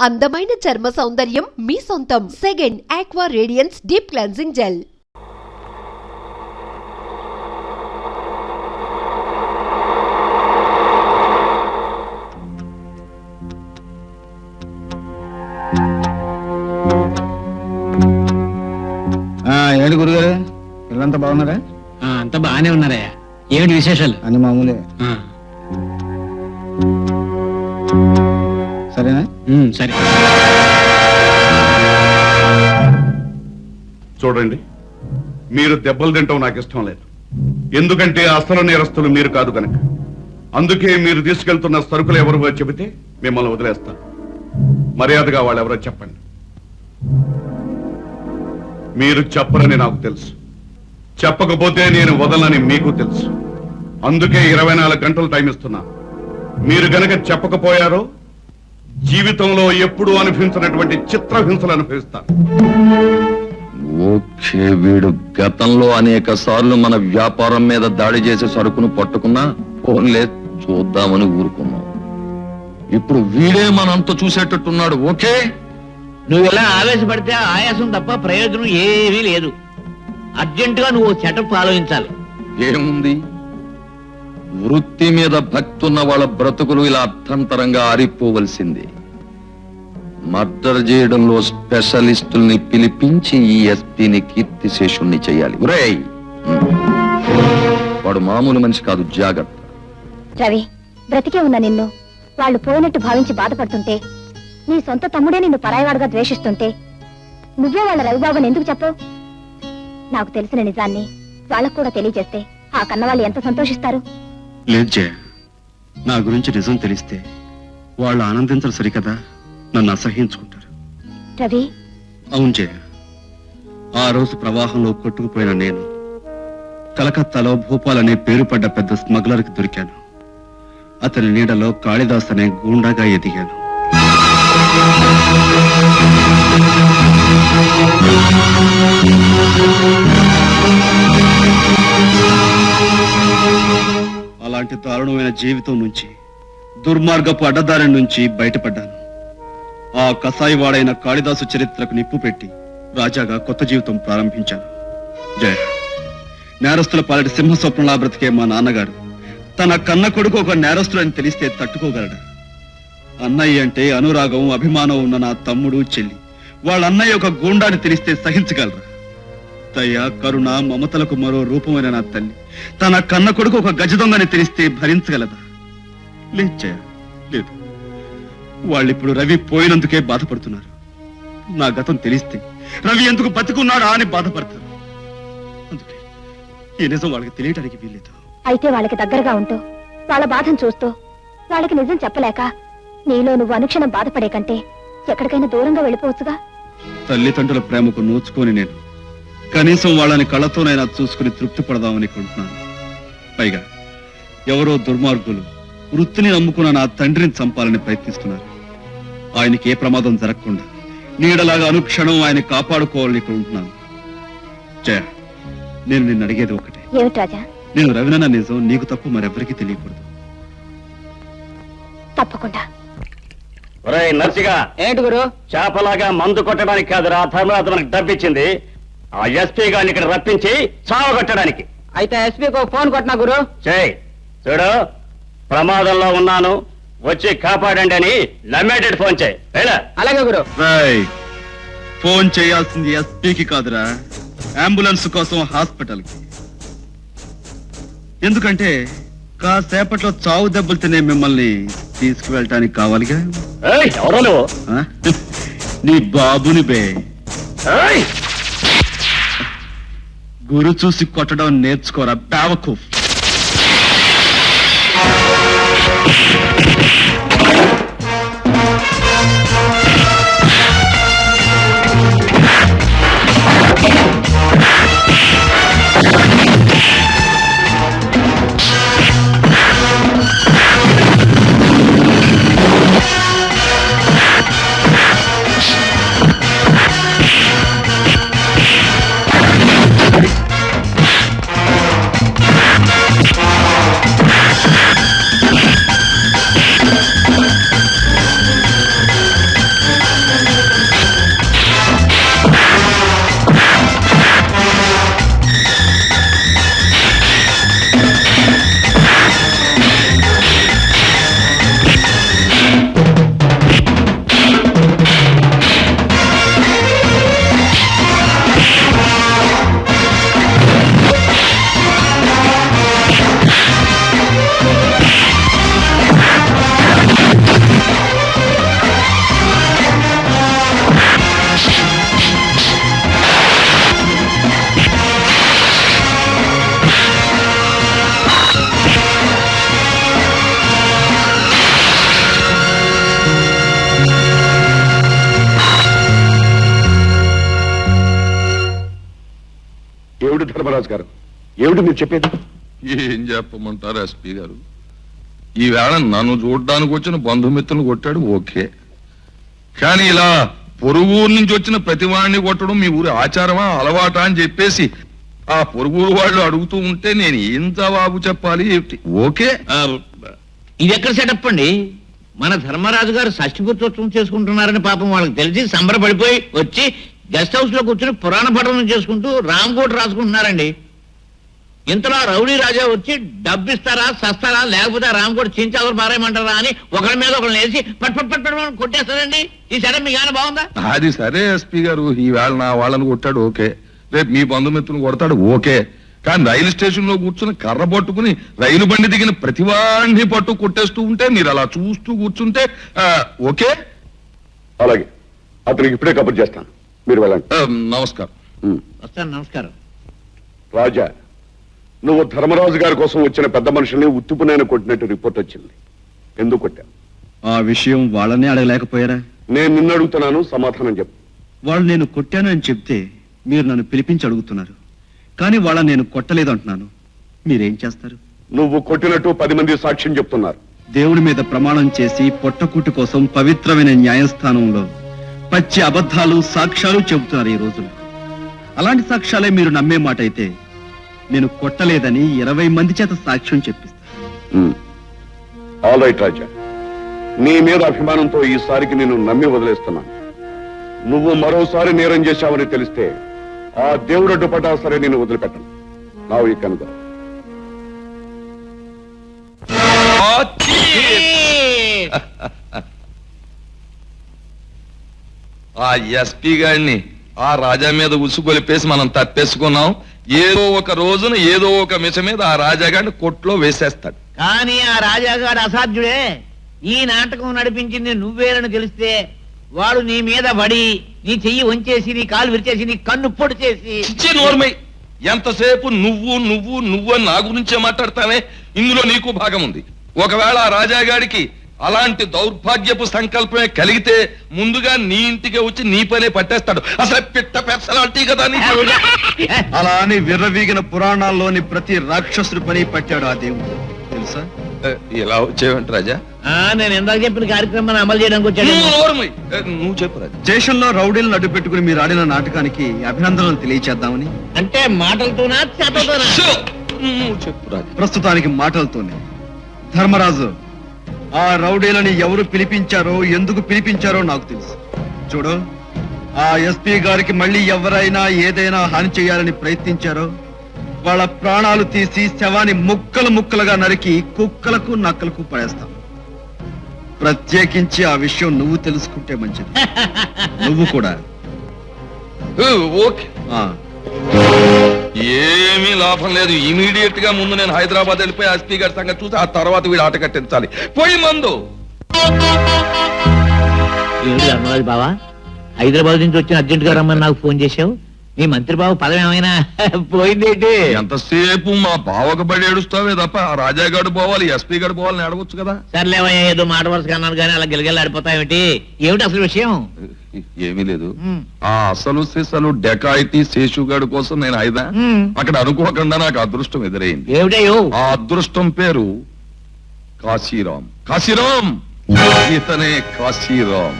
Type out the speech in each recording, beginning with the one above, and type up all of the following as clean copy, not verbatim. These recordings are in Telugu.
అందమైన చర్మ సౌందర్యం మీ సొంతం. Second aqua radiance deep cleansing gel. ఏంటి గురుగారు, పిల్లలంతా బాగున్నారా? అంతా బాగానే ఉన్నారయ్యా. ఏమిటి విశేషాలు? అని మామూలే. సరేనా? సరే. చూడండి, మీరు దెబ్బలు తింటాం నాకు ఇష్టం లేదు. ఎందుకంటే అసలు నేరస్తులు మీరు కాదు కనుక. అందుకే మీరు తీసుకెళ్తున్న సరుకులు ఎవరో చెబితే మిమ్మల్ని వదిలేస్తా. మర్యాదగా వాళ్ళు ఎవరో చెప్పండి. మీరు చెప్పరని నాకు తెలుసు, చెప్పకపోతే నేను వదలని మీకు తెలుసు. అందుకే 24 గంటలు టైం ఇస్తున్నా. మీరు గనక చెప్పకపోయారో జీవితంలో ఎప్పుడూ అనుభవించినటువంటి చిత్రహింసలు అనుభవిస్తారు. ఓకే, వీడు గతంలో అనేక సార్లు మన వ్యాపారం మీద దాడి చేసే సరుకును పట్టుకున్నా ఫోన్లే చూద్దామని ఊరుకున్నాం. ఇప్పుడు వీడే మనంతా చూసేటట్టున్నాడు. ఓకే, నువ్వు ఎలా ఆవేశపడితే ఆయాసం తప్ప ప్రయోజనం ఏమీ లేదు. అర్జెంటుగా నువ్వు సెటప్ ఆలోచించాలి. ఏముంది, వృత్తి మీద భక్తి ఉన్న వాళ్ళ బ్రతుకులు ఇలా అర్థంతరంగా ఆరిపోవలసింది. మర్డర్ చేయడంలో స్పెషలిస్టుల్ని పిలిపించి ఈ ఎస్పీని కీర్తిశేషుణ్ణి చేయాలి. ఒరేయ్, వాడు మామూలు మనిషి కాదు, జాగ్రత్త. రవి, బ్రతికే ఉన్న నిన్ను వాళ్ళు పోయినట్టు భావించి బాధపడుతుంటే, నీ సొంత తమ్ముడే నిన్ను పరాయవాడుగా ద్వేషిస్తుంటే నువ్వే వాళ్ళ రవిబాబుని ఎందుకు చెప్పవు? నాకు తెలిసిన నిజాన్ని వాళ్ళకు కూడా తెలియజేస్తే ఆ కన్నవాళ్ళు ఎంత సంతోషిస్తారు. లేదు జయ, నా గురించి నిజం తెలిస్తే వాళ్ళు ఆనందించరు సరికదా, నన్ను అసహ్యించుకుంటారు. రవి, అవును జయ, ఆ రోజు ప్రవాహంలో కొట్టుకుపోయిన నేను కలకత్తాలో భూపాల్ అనే పేరు పడ్డ పెద్ద స్మగ్లర్కి దొరికాను. అతని నీడలో కాళిదాస్ అనే గూండాగా ఎదిగాను. అలాంటి దారుణమైన జీవితం నుంచి, దుర్మార్గపు అడ్డదారి నుంచి బయటపడ్డాను. ఆ కసాయివాడైన కాళిదాసు చరిత్రకు నిప్పు పెట్టి రాజాగా కొత్త జీవితం ప్రారంభించాను. జయ, నేరస్తుల పాలటి సింహ స్వప్నంలా బ్రతికే మా నాన్నగారు తన కన్న కొడుకు ఒక నేరస్తులని తెలిస్తే తట్టుకోగలడా? అన్నయ్య అంటే అనురాగం, అభిమానం ఉన్న నా తమ్ముడు, చెల్లి, వాళ్ళ అన్నయ్య ఒక గూండాని తెలిస్తే సహించగలరా? దయ, కరుణ, మమతలకు మరో రూపమైన నా తల్లి తన కన్న కొడుకు ఒక గజదొంగని తెలిస్తే భరించగలదా? లేదు జయ, లేదు. వాళ్ళిప్పుడు రవి పోయినందుకే బాధపడుతున్నారు. నా గతం తెలిస్తే రవి ఎందుకు బతుకున్నాడా అని బాధపడతారు. అందుకే ఈ నిజం వాళ్ళకి తెలియటానికి వీల్లేదు. అయితే వాళ్ళకి దగ్గరగా ఉంటూ వాళ్ళ బాధను చూస్తూ వాళ్ళకి నిజం చెప్పలేక నీలో నువ్వు అనుక్షణం బాధపడే కంటే ఎక్కడికైనా దూరంగా వెళ్ళిపోవచ్చుగా. తల్లిదండ్రుల ప్రేమకు నోచుకొని నేను కనీసం వాళ్ళని కళ్ళతోనైనా చూసుకుని తృప్తి పడదామని కొంటున్నాను. పైగా ఎవరో దుర్మార్గులు వృత్తిని నమ్ముకున్న నా తండ్రిని చంపాలని ప్రయత్నిస్తున్నారు. ఆయనకి ఏ ప్రమాదం జరగకుండా నీడలాగా అనుక్షణం ఆయన కాపాడుకోవాలని కొంటున్నాను. జయ, నేను నిన్ను అడిగేది ఒకటే. ఏమిటి రాజా? నేను రవినన్న నిజం నీకు తప్ప మరెవరికి తెలియకూడదు. తప్పకుండా. నర్సిగా, ఏంటి గురు? చేపలాగా మందు కొట్టడానికి కాదురా ధర్మరాజు మనకు డబ్బిచ్చింది. ఆ ఎస్పీ గారిని ఇక్కడ రప్పించి చావు కొట్టడానికి. అయితే ఎస్పీకి ఫోన్ కొట్టినా గురు. చేయి. చూడు, ప్రమాదంలో ఉన్నాను, వచ్చి కాపాడండి అని నమ్మేటట్టు ఫోన్ చేయి. అలాగే గురు. ఫోన్ చేయాల్సింది ఎస్పీకి కాదురా, అంబులెన్స్ కోసం హాస్పిటల్కి. ఎందుకంటే కాసేపట్లో చావు దెబ్బలు తినే మిమ్మల్ని తీసుకువెళ్ళటానికి కావాలిగా. ఎవరో నువ్వు? నీ బాబుని బే. గురు చూసి కొట్టడం నేర్చుకోరా బేవకు. ధర్మరాజు గారు, ఏమిటి మీరు చెప్పేది? ఏం చెప్పమంటారు ఎస్పీ గారు? ఈవేళ నన్ను చూడడానికి వచ్చిన బంధుమిత్రులు కొట్టాడు ఓకే, కానీ ఇలా పొరుగురు నుంచి వచ్చిన ప్రతి వాడిని కొట్టడం మీ ఊరి ఆచారమా అలవాటా అని చెప్పేసి ఆ పొరుగురు వాళ్ళు అడుగుతూ ఉంటే నేను ఏం జవాబు చెప్పాలి? ఓకే ఇది ఎక్కడ సెటప్ అండి? మన ధర్మరాజు గారు షష్ఠిపుత్రోత్సవం చేసుకుంటున్నారని పాపం వాళ్ళకి తెలిసి సంబరపడిపోయి వచ్చి గెస్ట్ హౌస్ లో కూర్చొని పురాణ పఠనం చేసుకుంటూ రామ్కోట్ రాసుకుంటున్నారండి. ఇంతలో రౌడీ రాజా వచ్చి డబ్బిస్తారా సస్తారా లేకపోతే రామ్కోట్ చించాలు పారేయమంటారా అని ఒకరి మీద ఒకరిని వేసి పట్ పట్ పట్ పట్ కొట్టేస్తారండి. ఈ సెటప్ మీకు ఏమైనా బాగుందా? అది సరే ఎస్పీ గారు, ఈవేళ నా వాళ్ళని కొట్టాడు ఓకే, రేపు మీ బంధుమిత్రులు కొడతాడు ఓకే, కానీ రైలు స్టేషన్ లో కూర్చుని కర్ర పట్టుకుని రైలు బండి దిగిన ప్రతివాడిని పట్టు కొట్టేస్తూ ఉంటే మీరు అలా చూస్తూ కూర్చుంటే ఓకే. అలాగే, అతనికి ఇప్పుడే కబుర్ చేస్తాను, మీరు వెళ్ళండి. నమస్కారం. వస్తాను. నమస్కారం. రాజా, నువ్వు ధర్మరాజు గారి కోసం వచ్చిన పెద్ద మనుషుల్ని ఉత్తుపునైన కొట్టినట్టు రిపోర్ట్ వచ్చింది. ఎందుకు కొట్టావు? ఆ విషయం వాళ్ళనే అడగలేకపోయారా? నేను నిన్ను అడుగుతున్నాను, సమాధానం చెప్పు. వాళ్ళు నేను కొట్టాను అని చెప్తే మీరు నన్ను పిలిపించి అడుగుతున్నారు, కానీ వాళ్ళని నేను కొట్టలేదు అంటున్నాను. మీరేం చేస్తారు? నువ్వు కొట్టినట్టు 10 మంది సాక్ష్యం చెప్తున్నారు. దేవుడి మీద ప్రమాణం చేసి పొట్టకూటి కోసం పవిత్రమైన న్యాయస్థానంలో పచ్చి అబద్ధాలు సాక్ష్యాలు చెబుతున్నారు ఈ రోజున. అలాంటి సాక్ష్యాలే మీరు నమ్మే మాట అయితే నేను కొట్టలేదని 20 మంది చేత సాక్ష్యం చెప్పిస్తాను. ఆల్ రైట్ రాజా, నీ మీద అభిమానంతో ఈసారికి నేను నమ్మి వదిలేస్తున్నాను. నువ్వు మరోసారి నేరం చేశావని తెలిస్తే ఆ దేవుడు అడ్డుపడ్డా సరే నేను వదిలిపెట్టను. నా ఈ కనుక ఆ ఎస్పీ గారిని ఆ రాజా మీద ఉసుగొలిపేసి మనం తప్పేసుకున్నాం. ఏదో ఒక రోజున ఏదో ఒక మిష మీద ఆ రాజా గారిని కొట్లో వేసేస్తాడు. కానీ ఆ రాజాగాడు అసాధ్యుడే. ఈ నాటకం నడిపించింది నువ్వేనని తెలిస్తే వాడు నీ మీద పడి నీ చెయ్యి వంచేసి నీ కాలు విరిచేసి నీ కన్ను పొడి చేసి ఇచ్చే నోర్మై, ఎంతసేపు నువ్వు నువ్వు నువ్వు అని నా గురించే మాట్లాడతానే, ఇందులో నీకు భాగం ఉంది. ఒకవేళ ఆ రాజాగాడికి అలాంటి దౌర్భాగ్యపు సంకల్పమే కలిగితే ముందుగా నీ ఇంటికి వచ్చి నీ పనే పట్టేస్తాడు. అసలు పిట్ట పెసలాంటి కదా నీకు. అలా అని విర్రవీగిన పురాణాల్లోని ప్రతి రాక్షసుడి పని పట్టాడు ఆ దేవుడు, తెలుసా? ఇలా వచ్చేవంట రాజా? నేను ఇందాక చెప్పిన కార్యక్రమాన్ని అమలు చేయడానికి వచ్చాడు. నువ్వు చెప్పు రాజా. స్టేషన్లో రౌడీలను అడ్డు పెట్టుకుని మీరు ఆడిన నాటకానికి అభినందనలు తెలియచేద్దామని. అంటే మాటలతోనా చేతలతోనా? నువ్వు చెప్పు రాజా. ప్రస్తుతానికి మాటలతోనే. ధర్మరాజు, ఆ రౌడీలని ఎవరు పిలిపించారో ఎందుకు పిలిపించారో నాకు తెలుసు. చూడు, ఆ ఎస్పీ గారికి మళ్ళీ ఎవరైనా ఏదైనా హాని చేయాలని ప్రయత్నించారో వాళ్ళ ప్రాణాలు తీసి శవాన్ని ముక్కలు ముక్కలుగా నరికి కుక్కలకు నక్కలకు పడేస్తాం. ప్రత్యేకించి ఆ విషయం నువ్వు తెలుసుకుంటే మంచిది. నువ్వు కూడా. ఓకే. ఏమీ లాభం లేదు. ఇమీడియట్ గా ముందు నేను హైదరాబాద్ వెళ్ళిపోయి ఎస్పీ గారి సంగతి చూసి ఆ తర్వాత వీడు ఆట కట్టించాలి. పోయి మందు. ధర్మరాజు బావా, హైదరాబాద్ నుంచి వచ్చిన అర్జెంట్ గా రమ్మని నాకు ఫోన్ చేశావు. నీ మంత్రి బాబు పదవి ఏమైనా పోయిందేంటి? ఎంతసేపు మా బావకు బడి ఏడుస్తావే తప్ప ఆ రాజాగాడు పోవాలి ఎస్పీ గారు పోవాలని అడగొచ్చు కదా. సర్లేవయ్యా, ఏదో మాట వరుసగా అన్నాను కానీ అలా గిలగిలాడిపోతావేంటి? ఏమిటి అసలు విషయం? ఏమీ లేదు. ఆ అసలు సిసలు డెకాయిటీ శేషుగాడు కోసం నేను అక్కడ అనుకోకుండా నాకు అదృష్టం ఎదురైంది. ఏమిటయ్యో? ఆ అదృష్టం పేరు కాశీరాం. కాశీరాం, ఇతనే కాశీరాం.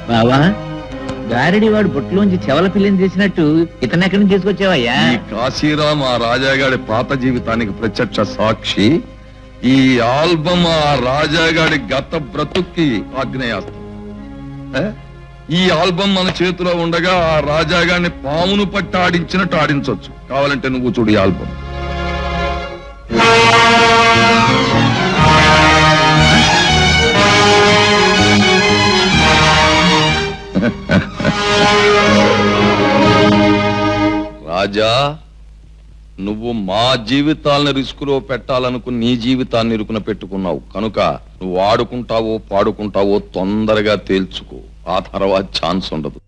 బావా, గారిడి వాడు బొట్టులోంచి చెవల పిల్లని చేసినట్టు ఇతను ఎక్కడి నుంచి తీసుకొచ్చావయ్యా? ఈ కాశీరాం ఆ రాజాగాడి పాత జీవితానికి ప్రత్యక్ష సాక్షి. ఈ ఆల్బమ్ ఆ రాజాగాడి గత బ్రతుక్కి ఆగ్నేయాస్త్రం. ఈ ఆల్బమ్ మన చేతిలో ఉండగా ఆ రాజాగాడిని పామును పట్టి ఆడించినట్టు ఆడించవచ్చు. కావాలంటే నువ్వు చూడు ఈ ఆల్బమ్. రాజా, నువ్వు మా జీవితాలను రిస్కులో పెట్టాలనుకుని నీ జీవితాన్ని ఇరుకున పెట్టుకున్నావు కనుక నువ్వు ఆడుకుంటావో పాడుకుంటావో తొందరగా తేల్చుకో. ఆ తర్వాత ఛాన్స్ ఉండదు.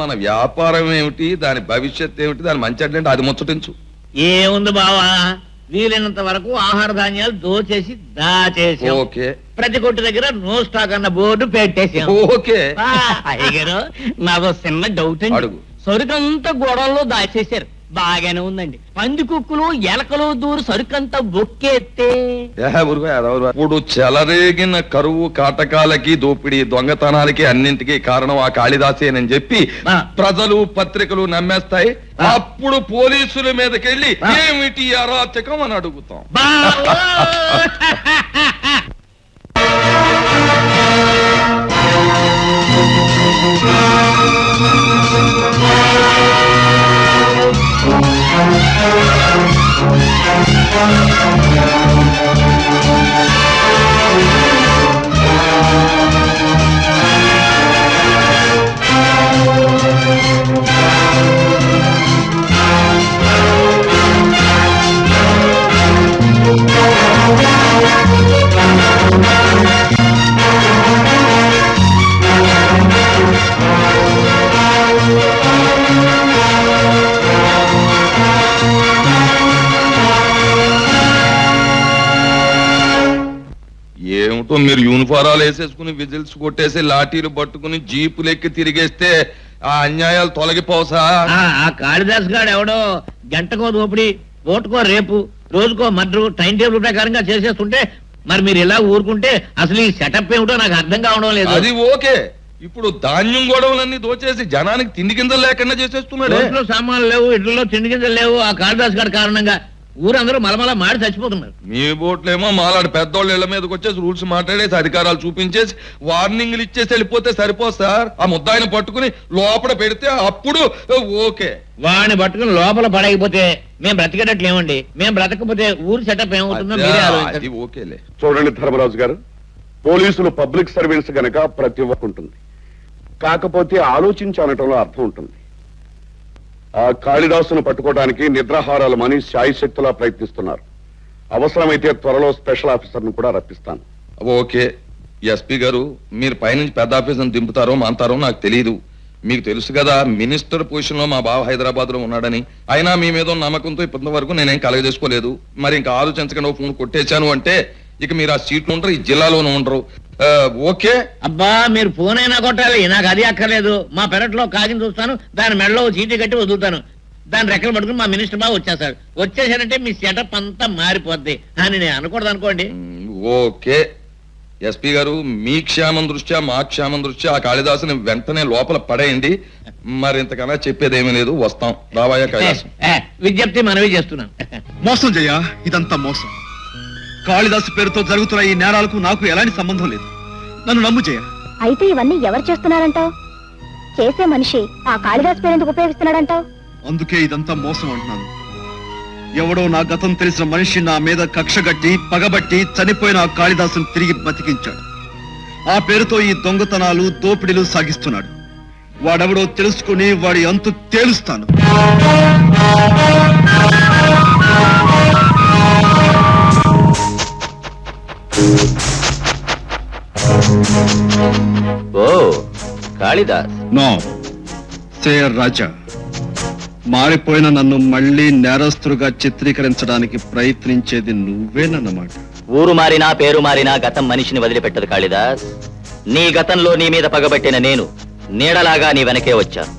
మన వ్యాపారం ఏమిటి, దాని భవిష్యత్ ఏమిటి, దాని మంచి అంటే అది ముచ్చటించు. ఏముంది బావా, వీలైనంత వరకు ఆహార ధాన్యాలు దోచేసి దాచేసాం. ఓకే ప్రతి కొట్టు దగ్గర నో స్టాక్ అన్న బోర్డు పెట్టేసాం. ఓకే అయ్యగారు నాదో చిన్న డౌట్ అండి. అడుగు. సరుకంతా గోడల్లో దాచేశారు, బాగానే ఉందండి. పంది కుక్కులు ఎలకలు దూరు సరుకంతా బొక్కేస్తే ఇప్పుడు చెలరేగిన కరువు కాటకాలకి దోపిడీ దొంగతనాలకి అన్నింటికి కారణం ఆ కాళిదాసేనని చెప్పి ప్రజలు పత్రికలు నమ్మేస్తాయి. అప్పుడు పోలీసుల మీదకెళ్ళి ఏమిటి అరాచకం అని అడుగుతాం. ఏమిటో మీరు యూనిఫారాలు వేసేసుకుని విజిల్స్ కొట్టేసి లాఠీలు పట్టుకుని జీపులు ఎక్కి తిరిగేస్తే ఆ అన్యాయాలు తొలగిపోసా. ఆ కాళిదాస్ గాడు ఎవడో గంటకో దోపిడి, ఓటుకో రేపు, రోజుకో మర్డరు టైం టేబుల్ ప్రకారంగా చేసేస్తుంటే మరి మీరు ఇలా ఊరుకుంటే అసలు ఈ సెటప్ ఏమిటో నాకు అర్థం కావడం లేదు. అది ఓకే, ఇప్పుడు ధాన్యం గొడవలన్నీ దోచేసి జనానికి తిండి గింజలు లేకుండా చేసేస్తున్నాడు. ఇంట్లో సామాన్లు లేవు, ఇళ్లలో తిండి గింజలు లేవు. ఆ కాళిదాస్ గారి కారణంగా ఊరందరూ మలమల మాడి చచ్చిపోతున్నారు. మీ బోట్లేమో మాలాడు పెద్దోళ్ళ ఇళ్ల మీదకి వచ్చేసి రూల్స్ మాట్లాడేసి అధికారాలు చూపించేసి వార్నింగ్లు ఇచ్చేసి వెళ్ళిపోతే సరిపోదు సార్. ఆ ముద్దాయిని పట్టుకుని లోపల పెడితే అప్పుడు ఓకే. వాడిని పట్టుకుని లోపల పడకపోతే మేము బ్రతికేటట్లేమండి. మేము బ్రతకపోతే ఊరు సెటప్ ఏమవుతుందో మీరే ఆలోచించండి. అది ఓకేలే. చూడండి ధర్మరాజు గారు, పోలీసులు పబ్లిక్ సర్వీన్స్ గనక ప్రతి ఒక్క ఉంటుంది, కాకపోతే ఆలోచించి అనటంలో అర్థం ఉంటుంది. ఆ కాళిదాసును పట్టుకోవడానికి నిద్రాహారాలు మని శాయశక్తులా ప్రయత్నిస్తున్నారు. అవసరమైతే త్వరలో స్పెషల్ ఆఫీసర్ను కూడా రప్పిస్తాను. ఓకే ఎస్పీ గారు, మీరు పైనుంచి పెద్ద ఆఫీసర్ని దింపుతారో మాంతారో నాకు తెలియదు. మీకు తెలుసు కదా మినిస్టర్ పొజిషన్ లో మా బావ హైదరాబాద్ లో ఉన్నాడని. అయినా మీ మీద ఉన్న నమ్మకంతో ఇప్పటి వరకు నేనేం కలగజేసుకోలేదు. మరి ఇంకా ఆలోచించకుండా ఫోన్ కొట్టేశాను అంటే ఇక మీరు ఆ సీట్లు ఉండరు, ఈ జిల్లాలోనూ ఉండరు. ఓకే అబ్బా, మీరు ఫోన్ అయినా కొట్టాలి, నాకు అది అక్కర్లేదు. మా పెరట్లో కాగితం చూస్తాను, దాని మెడలో చీటీ కట్టి వదులుతాను. దాని రెక్కలు పట్టుకుని మా మినిస్టర్ బాగా వచ్చేస్తాడు. వచ్చేసారంటే మీ సెటప్ అంతా మారిపోద్ది అని నేను అనకూడదు అనుకోండి. ఓకే ఎస్పీ గారు, మీ క్షేమం దృష్ట్యా మా క్షేమం దృష్ట్యా ఆ కాళిదాసుని వెంటనే లోపల పడేయండి. మరి ఇంతకన్నా చెప్పేదేమీ లేదు, వస్తాం. రావాయా కైలాసం. విజ్ఞప్తి మనవి చేస్తున్నాం. మోసం జయ, ఇదంతా మోసం. కాళిదాసు పేరుతో జరుగుతున్న ఈ నేరాలకు నాకు ఎలాంటి సంబంధం లేదు. నన్ను నమ్ము జయ. అయితే ఇవన్నీ ఎవరు చేస్తున్నారంటావు? చేసే మనిషి ఆ కాళిదాస్ పేరు ఎందుకు ఉపయోగిస్తున్నాడంటావు? అందుకే ఇదంతా మోసం అంటున్నాను. ఎవడో నా గతం తెలిసిన మనిషి నా మీద కక్షగట్టి పగబట్టి చనిపోయిన ఆ కాళిదాసును తిరిగి బతికించాడు. ఆ పేరుతో ఈ దొంగతనాలు దోపిడీలు సాగిస్తున్నాడు. వాడెవడో తెలుసుకుని వాడి అంతు తేలుస్తాను. ఓ కాళిదాస్, నో సేర్ రాజా. మారిపోయిన నన్ను మళ్ళీ నేరస్తులుగా చిత్రీకరించడానికి ప్రయత్నించేది నువ్వేనన్నమాట. ఊరు మారినా పేరు మారినా గతం మనిషిని వదిలిపెట్టదు కాళిదాస్. నీ గతంలో నీ మీద పగబట్టిన నేను నీడలాగా నీ వెనకే వచ్చాను.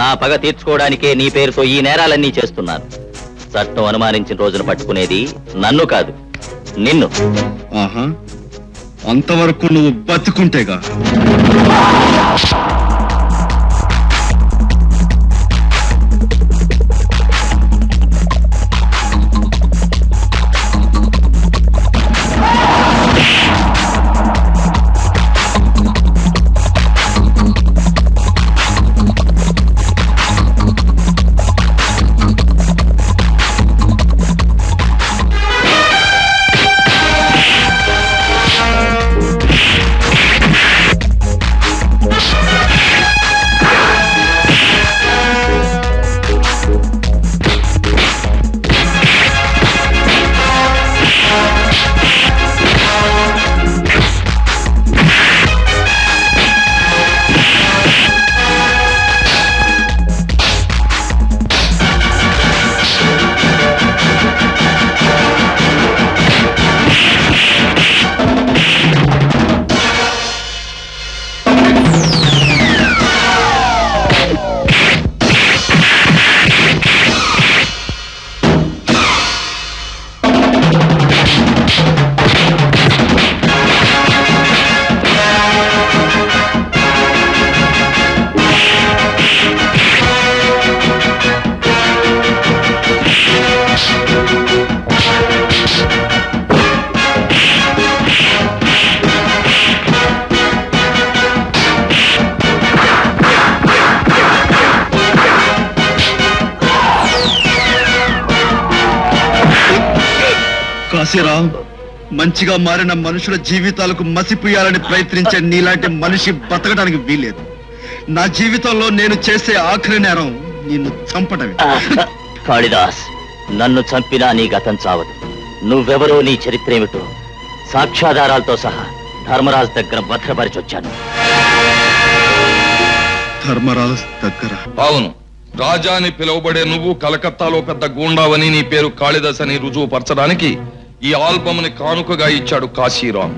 నా పగ తీర్చుకోవడానికే నీ పేరుతో ఈ నేరాలన్నీ చేస్తున్నాను. చట్టం అనుమానించిన రోజున పట్టుకునేది నన్ను కాదు, నిన్ను. ఆహా, అంతవరకు నువ్వు బతుకుంటేగా. కాశీరావు, మంచిగా మారిన మనుషుల జీవితాలకు మసిపోయాలని ప్రయత్నించే నీలాంటి మనిషి బతకడానికి వీలేదు. నా జీవితంలో నేను చేసే ఆఖరి నేరం నిన్ను చంపడమే. కాళిదాస్, నన్ను చంపినా నీ గతం చావదు. నువ్వెవరో, నీ చరిత్ర ఏమిటో సాక్ష్యాధారాలతో సహా ధర్మరాజు దగ్గర భద్రపరిచొచ్చాను. ధర్మరాజు దగ్గర? అవును, రాజా అని పిలువబడే నువ్వు కలకత్తాలో పెద్ద గూండావని, నీ పేరు కాళిదాస్ అని రుజువు పరచడానికి ఈ ఆల్బమ్ ని కానుకగా ఇచ్చాడు కాశీరాం.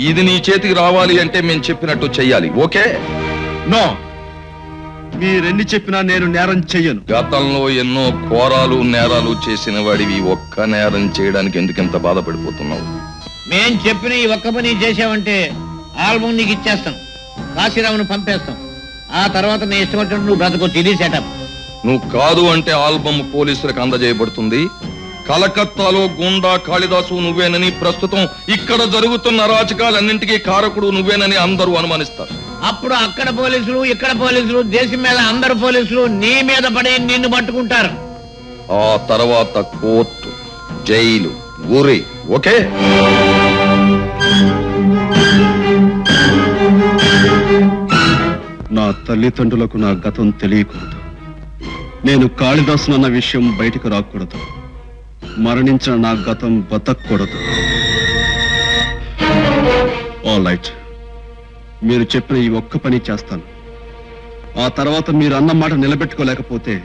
ఇది నీ చేతికి రావాలి అంటే మేము చెప్పినట్టు చెయ్యాలి. ఓకే? నో, మీరెన్ని చెప్పినా నేను నేరం చెయ్యను. గతంలో ఎన్నో ఘోరాలు నేరాలు చేసిన వాడివి ఒక్క నేరం చేయడానికి ఎందుకింత బాధపడిపోతున్నావు? మేం చెప్పిన ఈ ఒక్క పని చేసావంటే ఆల్బమ్ నీకు ఇచ్చేస్తాం, కాశీరావును పంపేస్తాం. ఆ తర్వాత నీ ఇష్టం వచ్చినట్టు నువ్వు బ్రతకొచ్చు. ఇది సెటప్. నువ్వు కాదు అంటే ఆల్బమ్ పోలీసులకు అందజేయబడుతుంది. కలకత్తాలో గుండా కాళిదాసు నువ్వేనని, ప్రస్తుతం ఇక్కడ జరుగుతున్న అరాచకాలన్నింటికీ కారకుడు నువ్వేనని అందరూ అనుమానిస్తారు. అప్పుడు అక్కడ పోలీసులు, ఇక్కడ పోలీసులు, దేశం మీద అందరు పోలీసులు నీ మీద పడి నిన్ను పట్టుకుంటారు. ఆ తర్వాత కోర్టు, జైలు, ఊరి. ఓకే? నా తల్లిదండ్రులకు నా గతం తెలియకూడదు. నేను కాళిదాసునన్న విషయం బయటకు రాకూడదు. మరణించిన నా గతం బతకూడదు. ఆల్ రైట్, మీరు చెప్పిన ఈ ఒక్క పని చేస్తాను. ఆ తర్వాత మీరు అన్న మాట నిలబెట్టుకోలేకపోతే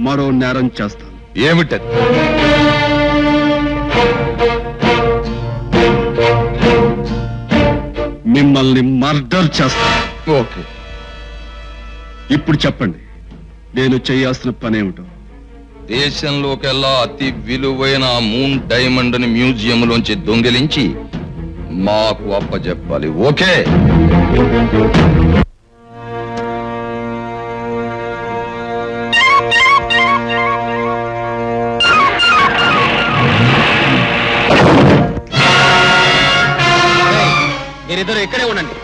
మరో నేరం చేస్తాను. ఏమిటది? మిమ్మల్ని మర్డర్ చేస్తాను. ఓకే, ఇప్పుడు చెప్పండి, నేను చేయాల్సిన పనేమిటో. దేశంలోకెల్లా అతి విలువైన మూన్ డైమండ్ ని మ్యూజియం లోంచి దొంగిలించి మాకు అప్పచెప్పాలి. ఓకే? మీరిద్దరు ఇక్కడే ఉండండి.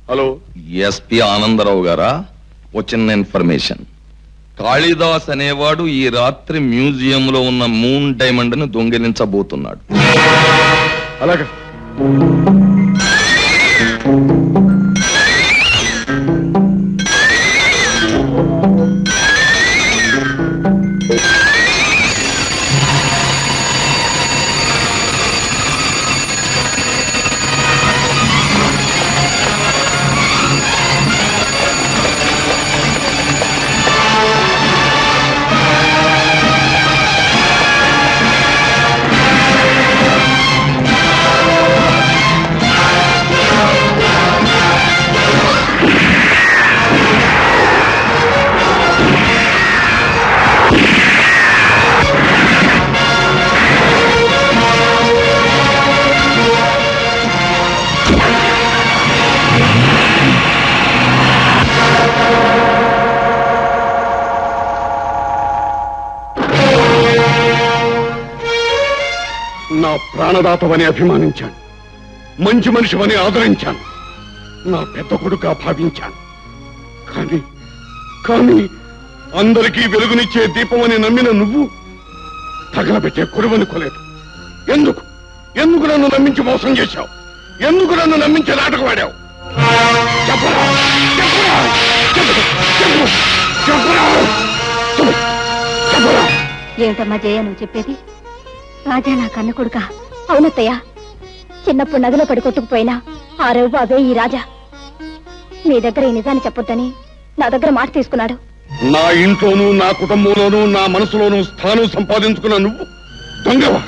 హలో, ఎస్పీ ఆనందరావు గారా? వచ్చిన ఇన్ఫర్మేషన్, కాళిదాస్ అనేవాడు ఈ రాత్రి మ్యూజియంలో ఉన్న మూన్ డైమండ్ ను దొంగిలించబోతున్నాడు. అలాగే. ప్రాణదాతవని అభిమానించాను, మంచి మనిషివని ఆదరించాను, నా పెద్ద కొడుకుగా భావించాను. కానీ కానీ అందరికీ వెలుగునిచ్చే దీపమని నమ్మిన నువ్వు తగలబెట్టే కొడువనుకోలేదు. ఎందుకు ఎందుకు నన్ను నమ్మించి మోసం చేశావు? ఎందుకు నన్ను నమ్మించి నాటకవాడావు? చెప్పరా చెప్పరా చెప్పు చెప్పు చెప్పరా చెప్పు చెప్పరా. ఏమిటమ్మా జయ నువ్వు చెప్పేది? రాజా నా కన్న కొడుక? అవునత్తయ్య, చిన్నప్పుడు నదిలో పడి కొట్టుకుపోయినా ఆ రవిబాబే ఈ రాజా. మీ దగ్గర ఈ నిజాన్ని చెప్పొద్దని నా దగ్గర మాట తీసుకున్నాడు. నా ఇంట్లోనూ నా కుటుంబంలోనూ నా మనసులోనూ స్థానం సంపాదించుకున్న నువ్వు దొంగవా?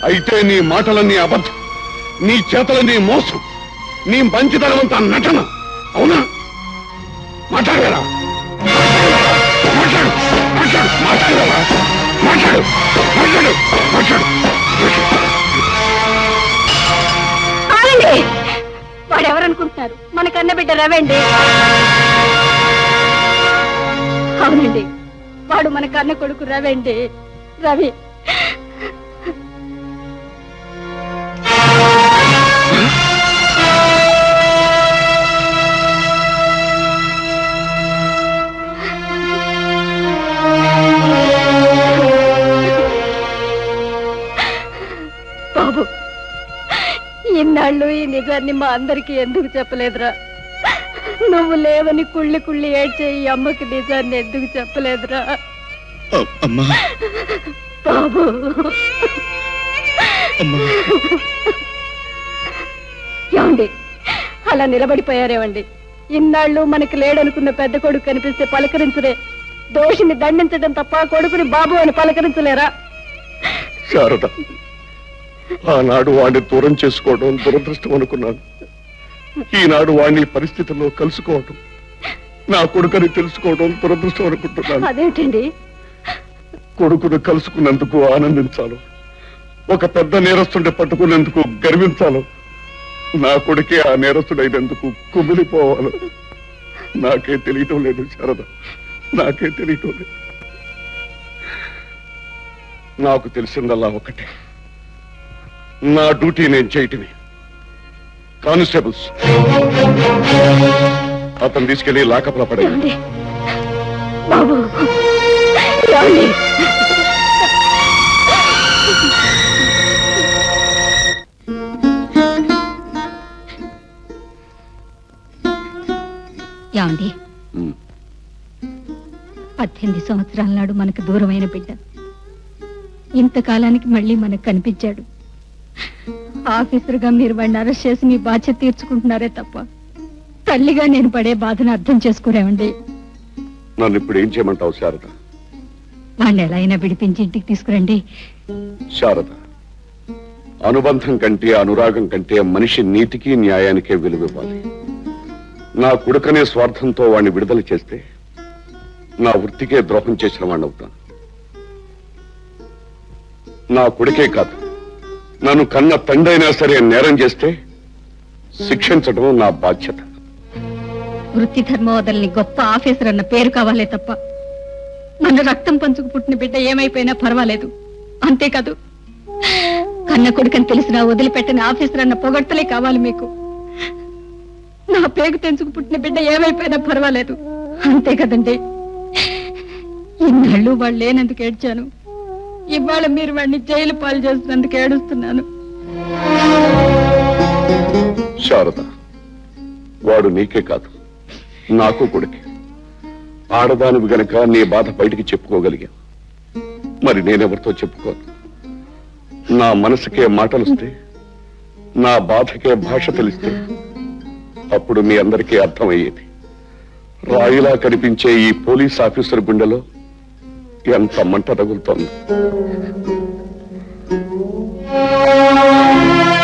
అయితే నీ మాటలన్నీ అబద్ధం, నీ చేతలన్నీ మోసం, నీ మంచితనమంతా నటన, అవునా? మాట్లాడరా మాట్లాడు మాట్లాడు మాట్లాడరా మాట్లాడు మాట్లాడు మాట్లాడు. వాడెవరనుకుంటున్నారు? మన కన్న బిడ్డ రవండి. అవునండి, వాడు మన కన్న కొడుకు రవండి, రవి. బాబు, ఇన్నాళ్ళు ఈ నిజాన్ని మా అందరికి ఎందుకు చెప్పలేదురా? నువ్వు లేవని కుళ్ళి కుళ్ళి ఏడ్చే ఈ అమ్మకి నిజాన్ని ఎందుకు చెప్పలేదురా అమ్మా? బాబు, ఏమండి అలా నిలబడిపోయారేవండి? ఇన్నాళ్ళు మనకి లేడనుకున్న పెద్ద కొడుకు కనిపిస్తే పలకరించలే, దోషిని దండించడం తప్ప కొడుకుని బాబు అని పలకరించలేరా? శారద, ఆనాడు వాడిని దూరం చేసుకోవడం దురదృష్టం అనుకున్నాను. ఈనాడు వాడిని పరిస్థితుల్లో కలుసుకోవడం, నా కొడుకుని తెలుసుకోవడం దురదృష్టం అనుకుంటున్నాను. అదేంటండి? కొడుకును కలుసుకున్నందుకు ఆనందించాలో, ఒక పెద్ద నేరస్తుడిని పట్టుకునేందుకు గర్వించాలో, నా కొడుకే ఆ నేరస్తుడైనందుకు కుమిలిపోవాలో నాకే తెలియటం లేదు శారద, నాకే తెలియటం లేదు. నాకు తెలిసిందల్లా ఒకటే, నా డ్యూటీ నేను చేయటమే. కానిస్టేబుల్స్, అతను తీసుకెళ్లి లాకప్లో పడేయండి. బాబు, ఏమండి? ఏమండి, 18 సంవత్సరాల నాడు మనకు దూరమైన బిడ్డ ఇంతకాలానికి మళ్ళీ మనకు కనిపించాడు. ఆఫీసర్గా మీరు వాడిని అరెస్ట్ చేసి మీ బాధ్యత తీర్చుకుంటున్నారే తప్ప తల్లిగా నేను పడే బాధను అర్థం చేసుకోరేమండి. నన్ను ఇప్పుడు ఏం చేయమంటావు శారద? వాడిని ఎలా అయినా విడిపించి ఇంటికి తీసుకురండి. శారద, అనుబంధం కంటే అనురాగం కంటే మనిషి నీతికి న్యాయానికే విలువివ్వాలి. నా కొడుకనే స్వార్థంతో వాడిని విడుదల చేస్తే నా వృత్తికే ద్రోహం చేసిన వాడిని అవుతాను. నా కొడుకే కాదు, నన్ను కన్న తండ్రి అయినా సరే నేరం చేస్తే శిక్షించడం నా బాధ్యత. వృత్తి ధర్మవదల్ని గొప్ప ఆఫీసర్ అన్న పేరు కావాలే తప్ప మన రక్తం పంచుకు పుట్టిన బిడ్డ ఏమైపోయినా పర్వాలేదు, అంతేకాదు కన్న కొడుకని తెలిసినా వదిలిపెట్టని ఆఫీసర్ అన్న పొగడ్తలే కావాలి మీకు. నా పేగు తెంచుకు పుట్టిన బిడ్డ ఏమైపోయినా పర్వాలేదు, అంతే కదండి. ఇన్నాళ్ళు వాళ్ళు లేనందుకు ఏడ్చాను, ఇవాళ మీరు వాడిని జైలు పాలు చేస్తున్నందుకు ఏడుస్తున్నాను. శారద, వాడు నీకే కాదు నాకు కొడుకే. ఆడదానివి గనక నీ బాధ బయటికి చెప్పుకోగలిగా, మరి నేనెవరితో చెప్పుకోను. నా మనసుకే మాటలుస్తే, నా బాధకే భాష తెలిస్తే అప్పుడు మీ అందరికీ అర్థమయ్యేది. రాయిలా కనిపించే ఈ పోలీస్ ఆఫీసర్ గుండెలో ఎంత మంట తగులుతోంది.